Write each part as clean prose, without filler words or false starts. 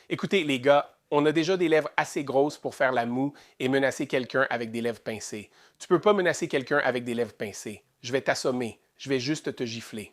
Écoutez, les gars, on a déjà des lèvres assez grosses pour faire la moue et menacer quelqu'un avec des lèvres pincées. Tu peux pas menacer quelqu'un avec des lèvres pincées. Je vais t'assommer. Je vais juste te gifler.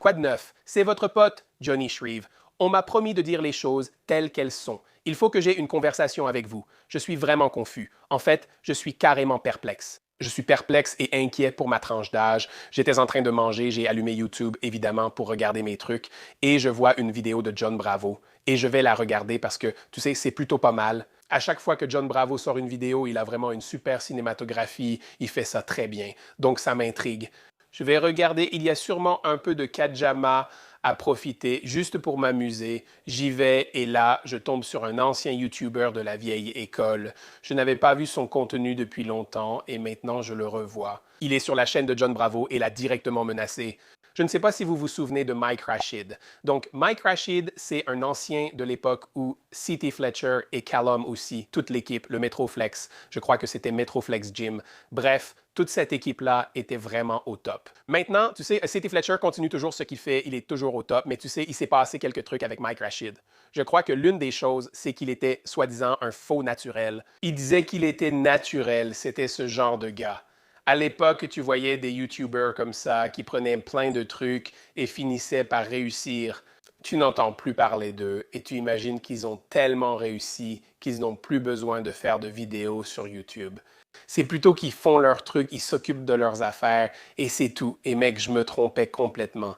Quoi de neuf? C'est votre pote, Johnny Shreve. On m'a promis de dire les choses telles qu'elles sont. Il faut que j'ai une conversation avec vous. Je suis vraiment confus. En fait, je suis carrément perplexe. Je suis perplexe et inquiet pour ma tranche d'âge. J'étais en train de manger, j'ai allumé YouTube, évidemment, pour regarder mes trucs, et je vois une vidéo de John Bravo. Et je vais la regarder parce que, tu sais, c'est plutôt pas mal. À chaque fois que John Bravo sort une vidéo, il a vraiment une super cinématographie, il fait ça très bien. Donc ça m'intrigue. Je vais regarder, il y a sûrement un peu de Kajama à profiter, juste pour m'amuser. J'y vais et là, je tombe sur un ancien YouTuber de la vieille école. Je n'avais pas vu son contenu depuis longtemps et maintenant je le revois. Il est sur la chaîne de John Bravo et l'a directement menacé. Je ne sais pas si vous vous souvenez de Mike Rashid. Donc, Mike Rashid, c'est un ancien de l'époque où C.T. Fletcher et Callum aussi, toute l'équipe, le Metroflex, je crois que c'était Metroflex Gym. Bref, toute cette équipe-là était vraiment au top. Maintenant, tu sais, C.T. Fletcher continue toujours ce qu'il fait, il est toujours au top, mais tu sais, il s'est passé quelques trucs avec Mike Rashid. Je crois que l'une des choses, c'est qu'il était soi-disant un faux naturel. Il disait qu'il était naturel, c'était ce genre de gars. À l'époque, tu voyais des YouTubers comme ça qui prenaient plein de trucs et finissaient par réussir. Tu n'entends plus parler d'eux et tu imagines qu'ils ont tellement réussi qu'ils n'ont plus besoin de faire de vidéos sur YouTube. C'est plutôt qu'ils font leurs trucs, ils s'occupent de leurs affaires et c'est tout. Et mec, je me trompais complètement.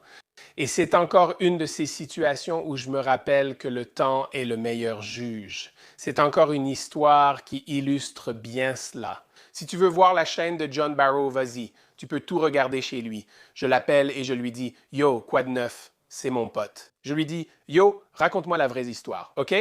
Et c'est encore une de ces situations où je me rappelle que le temps est le meilleur juge. C'est encore une histoire qui illustre bien cela. Si tu veux voir la chaîne de John Barrow, vas-y, tu peux tout regarder chez lui. Je l'appelle et je lui dis « Yo, quoi de neuf? C'est mon pote. » Je lui dis « Yo, raconte-moi la vraie histoire, ok? »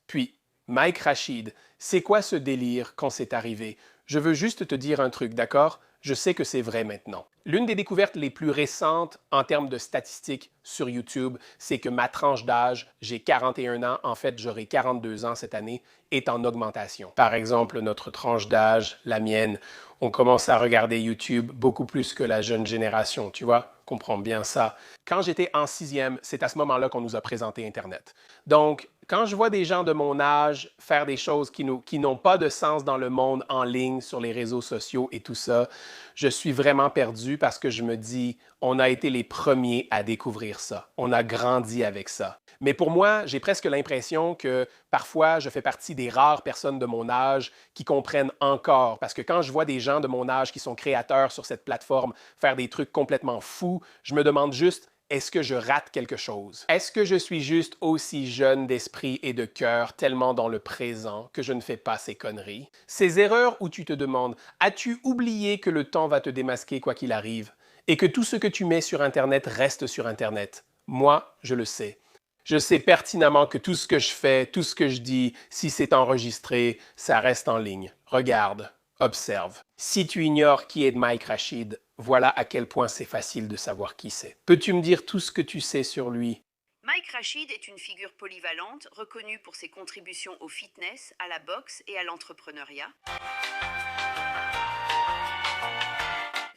Puis, Mike Rashid, c'est quoi ce délire quand c'est arrivé? Je veux juste te dire un truc, d'accord? Je sais que c'est vrai maintenant. L'une des découvertes les plus récentes en termes de statistiques sur YouTube, c'est que ma tranche d'âge, j'ai 41 ans, en fait j'aurai 42 ans cette année, est en augmentation. Par exemple, notre tranche d'âge, la mienne, on commence à regarder YouTube beaucoup plus que la jeune génération, tu vois? Comprends bien ça. Quand j'étais en sixième, c'est à ce moment-là qu'on nous a présenté Internet. Donc, quand je vois des gens de mon âge faire des choses qui n'ont pas de sens dans le monde en ligne, sur les réseaux sociaux et tout ça, je suis vraiment perdu parce que je me dis, on a été les premiers à découvrir ça. On a grandi avec ça. Mais pour moi, j'ai presque l'impression que parfois, je fais partie des rares personnes de mon âge qui comprennent encore. Parce que quand je vois des gens de mon âge qui sont créateurs sur cette plateforme faire des trucs complètement fous, je me demande juste, est-ce que je rate quelque chose? Est-ce que je suis juste aussi jeune d'esprit et de cœur, tellement dans le présent, que je ne fais pas ces conneries? Ces erreurs où tu te demandes, as-tu oublié que le temps va te démasquer quoi qu'il arrive? Et que tout ce que tu mets sur Internet reste sur Internet? Moi, je le sais. Je sais pertinemment que tout ce que je fais, tout ce que je dis, si c'est enregistré, ça reste en ligne. Regarde, observe. Si tu ignores qui est Mike Rashid, voilà à quel point c'est facile de savoir qui c'est. Peux-tu me dire tout ce que tu sais sur lui? Mike Rashid est une figure polyvalente, reconnue pour ses contributions au fitness, à la boxe et à l'entrepreneuriat.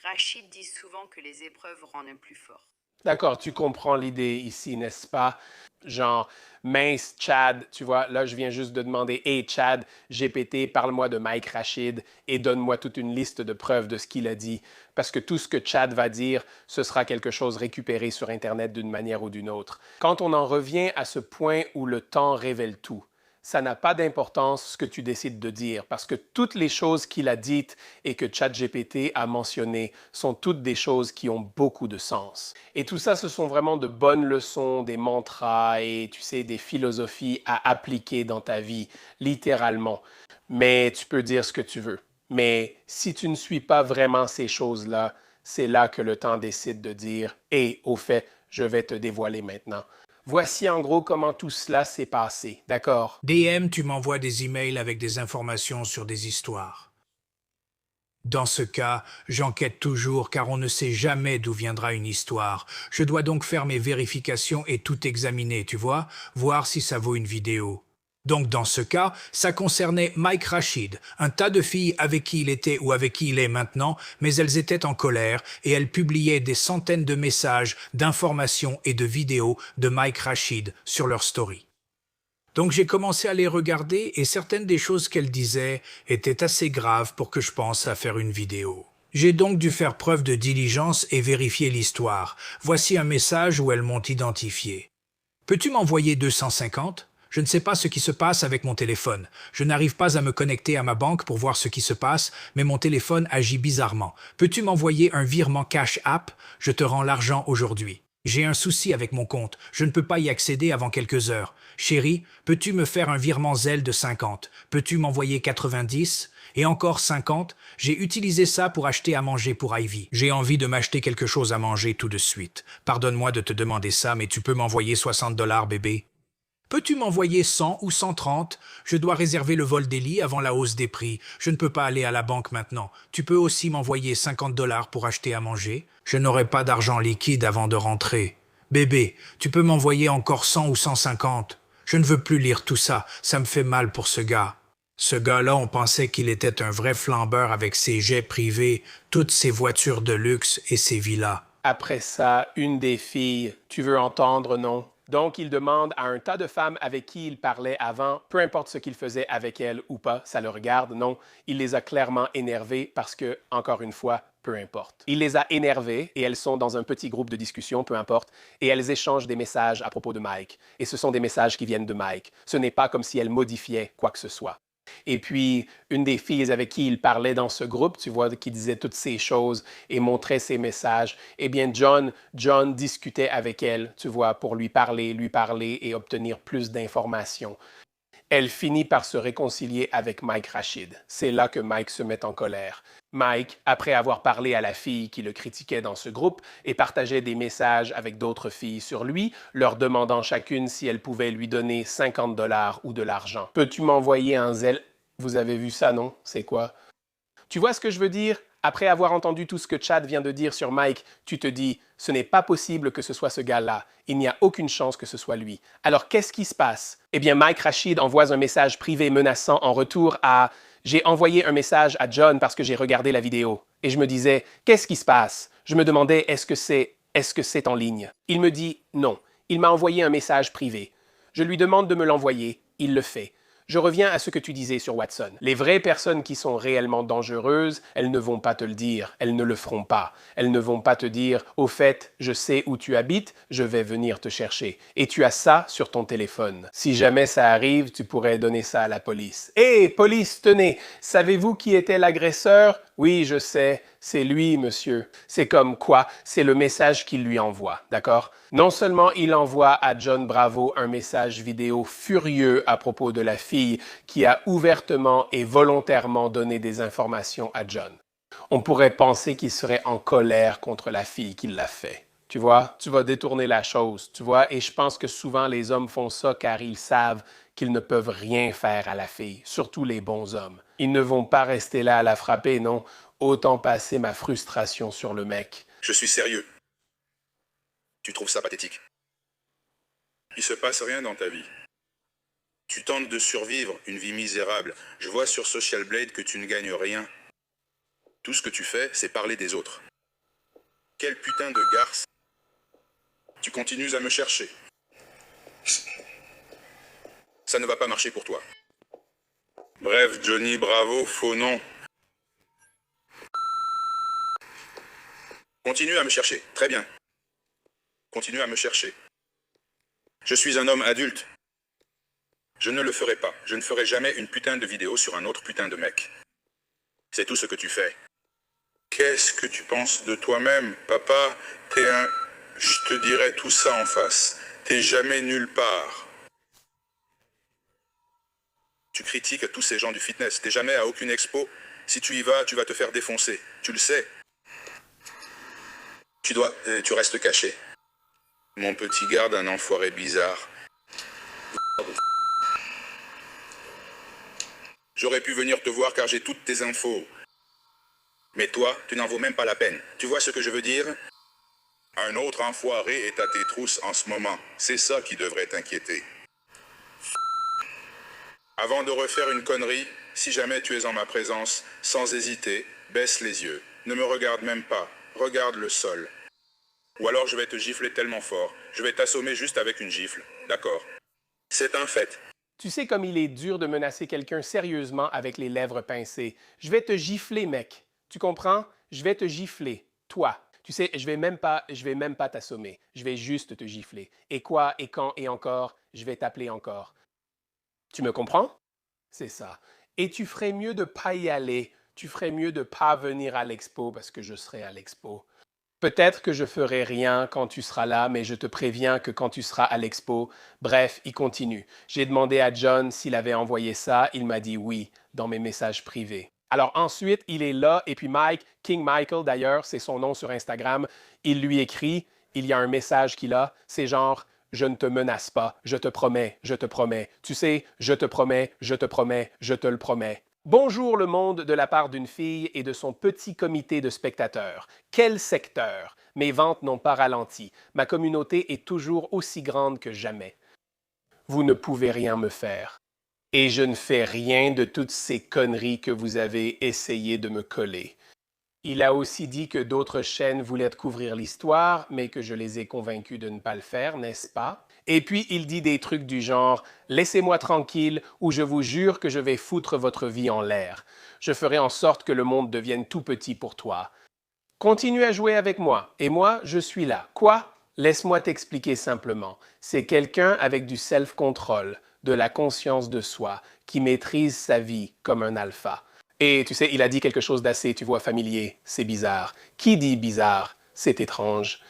Rashid dit souvent que les épreuves rendent plus fort. D'accord, tu comprends l'idée ici, n'est-ce pas? Genre, mince, Chad, tu vois, là, je viens juste de demander, Hey, Chad, GPT, parle-moi de Mike Rashid et donne-moi toute une liste de preuves de ce qu'il a dit. Parce que tout ce que Chad va dire, ce sera quelque chose récupéré sur Internet d'une manière ou d'une autre. Quand on en revient à ce point où le temps révèle tout, ça n'a pas d'importance ce que tu décides de dire parce que toutes les choses qu'il a dites et que ChatGPT a mentionnées sont toutes des choses qui ont beaucoup de sens. Et tout ça, ce sont vraiment de bonnes leçons, des mantras et tu sais, des philosophies à appliquer dans ta vie, littéralement. Mais tu peux dire ce que tu veux. Mais si tu ne suis pas vraiment ces choses-là, c'est là que le temps décide de dire, et au fait, je vais te dévoiler maintenant. Voici en gros comment tout cela s'est passé, d'accord? DM, tu m'envoies des emails avec des informations sur des histoires. Dans ce cas, j'enquête toujours car on ne sait jamais d'où viendra une histoire. Je dois donc faire mes vérifications et tout examiner, tu vois, voir si ça vaut une vidéo. Donc dans ce cas, ça concernait Mike Rashid, un tas de filles avec qui il était ou avec qui il est maintenant, mais elles étaient en colère et elles publiaient des centaines de messages, d'informations et de vidéos de Mike Rashid sur leur story. Donc j'ai commencé à les regarder et certaines des choses qu'elles disaient étaient assez graves pour que je pense à faire une vidéo. J'ai donc dû faire preuve de diligence et vérifier l'histoire. Voici un message où elles m'ont identifié. Peux-tu m'envoyer 250 ? Je ne sais pas ce qui se passe avec mon téléphone. Je n'arrive pas à me connecter à ma banque pour voir ce qui se passe, mais mon téléphone agit bizarrement. Peux-tu m'envoyer un virement Cash App ? Je te rends l'argent aujourd'hui. J'ai un souci avec mon compte. Je ne peux pas y accéder avant quelques heures. Chérie, peux-tu me faire un virement Zelle de 50 ? Peux-tu m'envoyer 90 ? Et encore 50 ? J'ai utilisé ça pour acheter à manger pour Ivy. J'ai envie de m'acheter quelque chose à manger tout de suite. Pardonne-moi de te demander ça, mais tu peux m'envoyer 60 $, bébé ? Peux-tu m'envoyer 100 ou 130 ? Je dois réserver le vol d'Ellie avant la hausse des prix. Je ne peux pas aller à la banque maintenant. Tu peux aussi m'envoyer 50 $ pour acheter à manger ? Je n'aurai pas d'argent liquide avant de rentrer. Bébé, tu peux m'envoyer encore 100 ou 150 ? Je ne veux plus lire tout ça. Ça me fait mal pour ce gars. Ce gars-là, on pensait qu'il était un vrai flambeur avec ses jets privés, toutes ses voitures de luxe et ses villas. Après ça, une des filles, tu veux entendre, non? Donc, il demande à un tas de femmes avec qui il parlait avant, peu importe ce qu'il faisait avec elles ou pas, ça le regarde, non. Il les a clairement énervées parce que, encore une fois, peu importe. Il les a énervées et elles sont dans un petit groupe de discussion, peu importe, et elles échangent des messages à propos de Mike. Et ce sont des messages qui viennent de Mike. Ce n'est pas comme si elles modifiaient quoi que ce soit. Et puis, une des filles avec qui il parlait dans ce groupe, tu vois, qui disait toutes ces choses et montrait ses messages, eh bien, John discutait avec elle, tu vois, pour lui parler et obtenir plus d'informations. Elle finit par se réconcilier avec Mike Rashid. C'est là que Mike se met en colère. Mike, après avoir parlé à la fille qui le critiquait dans ce groupe et partageait des messages avec d'autres filles sur lui, leur demandant chacune si elles pouvaient lui donner 50 $ ou de l'argent. Peux-tu m'envoyer un zèle? Vous avez vu ça, non? C'est quoi? Tu vois ce que je veux dire? Après avoir entendu tout ce que Chad vient de dire sur Mike, tu te dis, ce n'est pas possible que ce soit ce gars-là. Il n'y a aucune chance que ce soit lui. Alors, qu'est-ce qui se passe? Eh bien, Mike Rashid envoie un message privé menaçant en retour à « J'ai envoyé un message à John parce que j'ai regardé la vidéo. » Et je me disais, qu'est-ce qui se passe? Je me demandais, est-ce que c'est en ligne? Il me dit « Non. » Il m'a envoyé un message privé. Je lui demande de me l'envoyer. Il le fait. Je reviens à ce que tu disais sur Watson. Les vraies personnes qui sont réellement dangereuses, elles ne vont pas te le dire, elles ne le feront pas. Elles ne vont pas te dire « Au fait, je sais où tu habites, je vais venir te chercher. » Et tu as ça sur ton téléphone. Si jamais ça arrive, tu pourrais donner ça à la police. « Hé, police, tenez, savez-vous qui était l'agresseur? » « Oui, je sais, c'est lui, monsieur. » C'est comme quoi, c'est le message qu'il lui envoie, d'accord? Non seulement il envoie à John Bravo un message vidéo furieux à propos de la fille qui a ouvertement et volontairement donné des informations à John. On pourrait penser qu'il serait en colère contre la fille qui l'a fait. Tu vois, tu vas détourner la chose, tu vois, et je pense que souvent les hommes font ça car ils savent qu'ils ne peuvent rien faire à la fille, surtout les bons hommes. Ils ne vont pas rester là à la frapper, non. Autant passer ma frustration sur le mec. Je suis sérieux. Tu trouves ça pathétique? Il se passe rien dans ta vie. Tu tentes de survivre une vie misérable. Je vois sur Social Blade que tu ne gagnes rien. Tout ce que tu fais, c'est parler des autres. Quel putain de garce. Tu continues à me chercher. Ça ne va pas marcher pour toi. Bref, Johnny Bravo, faux nom. Continue à me chercher, très bien. Continue à me chercher. Je suis un homme adulte. Je ne le ferai pas. Je ne ferai jamais une putain de vidéo sur un autre putain de mec. C'est tout ce que tu fais. Qu'est-ce que tu penses de toi-même, papa? T'es un... Je te dirai tout ça en face. T'es jamais nulle part. Tu critiques tous ces gens du fitness. T'es jamais à aucune expo. Si tu y vas, tu vas te faire défoncer. Tu le sais. Tu restes caché. Mon petit garde, un enfoiré bizarre. J'aurais pu venir te voir car j'ai toutes tes infos. Mais toi, tu n'en vaux même pas la peine. Tu vois ce que je veux dire? Un autre enfoiré est à tes trousses en ce moment. C'est ça qui devrait t'inquiéter. Avant de refaire une connerie, si jamais tu es en ma présence, sans hésiter, baisse les yeux. Ne me regarde même pas. Regarde le sol. Ou alors je vais te gifler tellement fort. Je vais t'assommer juste avec une gifle. D'accord? C'est un fait. Tu sais comme il est dur de menacer quelqu'un sérieusement avec les lèvres pincées. Je vais te gifler, mec. Tu comprends? Je vais te gifler. Toi. Tu sais, je vais même pas t'assommer. Je vais juste te gifler. Et quoi, et quand, et encore, je vais t'appeler encore. Tu me comprends? C'est ça. Et tu ferais mieux de pas y aller. Tu ferais mieux de pas venir à l'expo parce que je serai à l'expo. Peut-être que je ferai rien quand tu seras là, mais je te préviens que quand tu seras à l'expo, bref, il continue. J'ai demandé à John s'il avait envoyé ça, il m'a dit oui, dans mes messages privés. Alors ensuite, il est là, et puis Mike, King Michael d'ailleurs, c'est son nom sur Instagram, il lui écrit, il y a un message qu'il a, c'est genre, je ne te menace pas, je te promets, je te promets. Tu sais, je te promets, je te promets, je te le promets. Bonjour le monde de la part d'une fille et de son petit comité de spectateurs. Quel secteur! Mes ventes n'ont pas ralenti. Ma communauté est toujours aussi grande que jamais. Vous ne pouvez rien me faire. Et je ne fais rien de toutes ces conneries que vous avez essayé de me coller. Il a aussi dit que d'autres chaînes voulaient couvrir l'histoire, mais que je les ai convaincus de ne pas le faire, n'est-ce pas? Et puis il dit des trucs du genre « Laissez-moi tranquille ou je vous jure que je vais foutre votre vie en l'air. Je ferai en sorte que le monde devienne tout petit pour toi. Continue à jouer avec moi, et moi, je suis là. Quoi? Laisse-moi t'expliquer simplement. C'est quelqu'un avec du self-control, de la conscience de soi, qui maîtrise sa vie comme un alpha. Et tu sais, il a dit quelque chose d'assez, tu vois, familier. C'est bizarre. Qui dit bizarre? C'est étrange.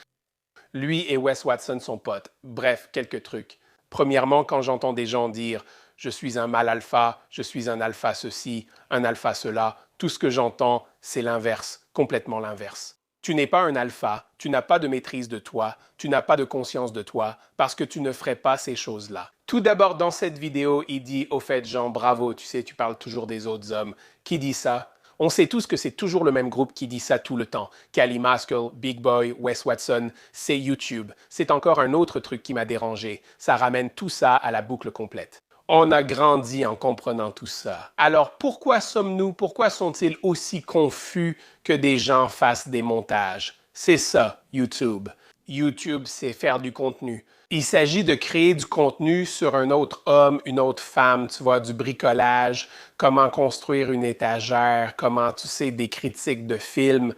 Lui et Wes Watson sont potes. Bref, quelques trucs. Premièrement, quand j'entends des gens dire « je suis un mâle alpha, je suis un alpha ceci, un alpha cela », tout ce que j'entends, c'est l'inverse, complètement l'inverse. Tu n'es pas un alpha, tu n'as pas de maîtrise de toi, tu n'as pas de conscience de toi, parce que tu ne ferais pas ces choses-là. Tout d'abord, dans cette vidéo, il dit « Au fait, Jean, bravo, tu sais, tu parles toujours des autres hommes. » Qui dit ça? On sait tous que c'est toujours le même groupe qui dit ça tout le temps. Cali Maskell, Big Boy, Wes Watson, c'est YouTube. C'est encore un autre truc qui m'a dérangé. Ça ramène tout ça à la boucle complète. On a grandi en comprenant tout ça. Alors pourquoi sont-ils aussi confus que des gens fassent des montages? C'est ça, YouTube. YouTube, c'est faire du contenu. Il s'agit de créer du contenu sur un autre homme, une autre femme, tu vois, du bricolage, comment construire une étagère, comment, tu sais, des critiques de films.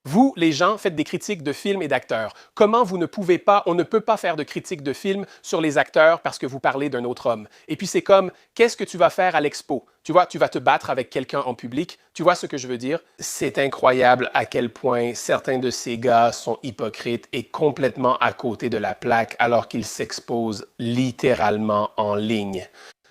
Vous, les gens, faites des critiques de films et d'acteurs. Comment vous ne pouvez pas, on ne peut pas faire de critiques de films sur les acteurs parce que vous parlez d'un autre homme. Et puis c'est comme, qu'est-ce que tu vas faire à l'expo? Tu vois, tu vas te battre avec quelqu'un en public. Tu vois ce que je veux dire? C'est incroyable à quel point certains de ces gars sont hypocrites et complètement à côté de la plaque alors qu'ils s'exposent littéralement en ligne.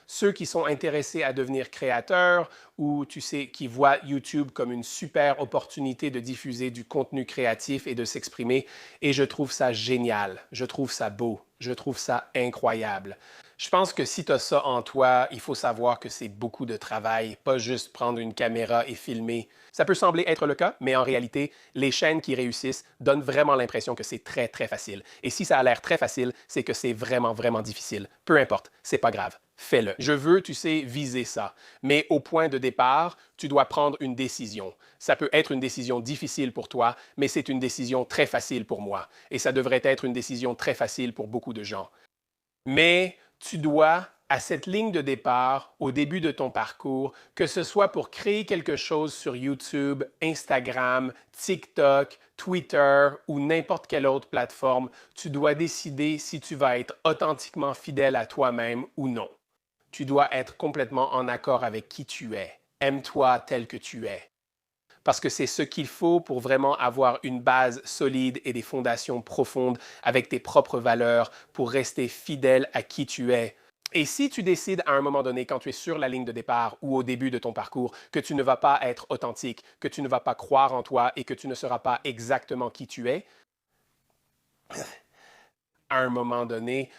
Ceux qui sont intéressés à devenir créateurs ou, tu sais, qui voient YouTube comme une super opportunité de diffuser du contenu créatif et de s'exprimer. Et je trouve ça génial, je trouve ça beau, je trouve ça incroyable. Je pense que si tu as ça en toi, il faut savoir que c'est beaucoup de travail, pas juste prendre une caméra et filmer. Ça peut sembler être le cas, mais en réalité, les chaînes qui réussissent donnent vraiment l'impression que c'est très, très facile. Et si ça a l'air très facile, c'est que c'est vraiment, vraiment difficile. Peu importe, c'est pas grave. Fais-le. Je veux, tu sais, viser ça. Mais au point de départ, tu dois prendre une décision. Ça peut être une décision difficile pour toi, mais c'est une décision très facile pour moi. Et ça devrait être une décision très facile pour beaucoup de gens. Mais tu dois, à cette ligne de départ, au début de ton parcours, que ce soit pour créer quelque chose sur YouTube, Instagram, TikTok, Twitter ou n'importe quelle autre plateforme, tu dois décider si tu vas être authentiquement fidèle à toi-même ou non. Tu dois être complètement en accord avec qui tu es. Aime-toi tel que tu es. Parce que c'est ce qu'il faut pour vraiment avoir une base solide et des fondations profondes avec tes propres valeurs pour rester fidèle à qui tu es. Et si tu décides à un moment donné, quand tu es sur la ligne de départ ou au début de ton parcours, que tu ne vas pas être authentique, que tu ne vas pas croire en toi et que tu ne seras pas exactement qui tu es, à un moment donné,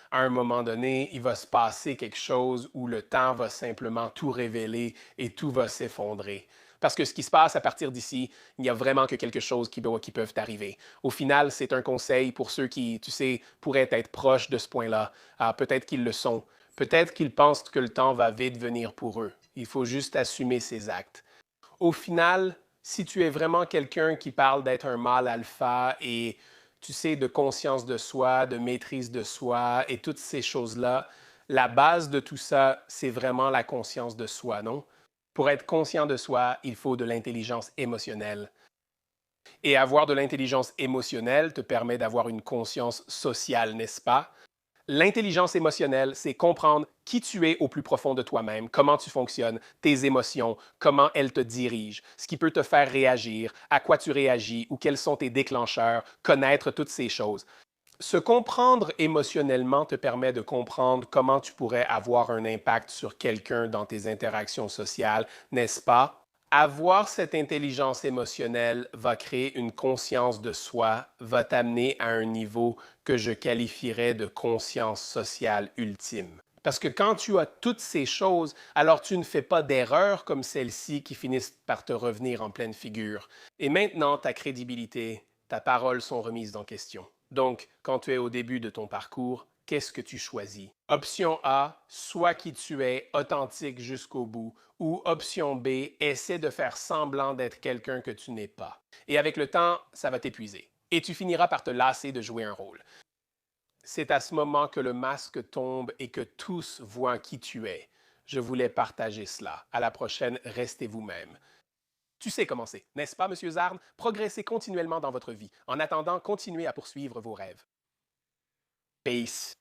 il va se passer quelque chose où le temps va simplement tout révéler et tout va s'effondrer. Parce que ce qui se passe à partir d'ici, il n'y a vraiment que quelque chose qui peuvent t'arriver. Au final, c'est un conseil pour ceux qui, tu sais, pourraient être proches de ce point-là. Peut-être qu'ils le sont. Peut-être qu'ils pensent que le temps va vite venir pour eux. Il faut juste assumer ses actes. Au final, si tu es vraiment quelqu'un qui parle d'être un mâle alpha et tu sais, de conscience de soi, de maîtrise de soi et toutes ces choses-là, la base de tout ça, c'est vraiment la conscience de soi, non? Pour être conscient de soi, il faut de l'intelligence émotionnelle. Et avoir de l'intelligence émotionnelle te permet d'avoir une conscience sociale, n'est-ce pas? L'intelligence émotionnelle, c'est comprendre qui tu es au plus profond de toi-même, comment tu fonctionnes, tes émotions, comment elles te dirigent, ce qui peut te faire réagir, à quoi tu réagis ou quels sont tes déclencheurs, connaître toutes ces choses. Se comprendre émotionnellement te permet de comprendre comment tu pourrais avoir un impact sur quelqu'un dans tes interactions sociales, n'est-ce pas? Avoir cette intelligence émotionnelle va créer une conscience de soi, va t'amener à un niveau que je qualifierais de conscience sociale ultime. Parce que quand tu as toutes ces choses, alors tu ne fais pas d'erreurs comme celle-ci qui finissent par te revenir en pleine figure. Et maintenant, ta crédibilité, ta parole sont remises en question. Donc, quand tu es au début de ton parcours, qu'est-ce que tu choisis? Option A, sois qui tu es, authentique jusqu'au bout. Ou option B, essaie de faire semblant d'être quelqu'un que tu n'es pas. Et avec le temps, ça va t'épuiser. Et tu finiras par te lasser de jouer un rôle. C'est à ce moment que le masque tombe et que tous voient qui tu es. Je voulais partager cela. À la prochaine, restez vous-même. Tu sais comment c'est, n'est-ce pas, Monsieur Zarn? Progressez continuellement dans votre vie. En attendant, continuez à poursuivre vos rêves. Peace.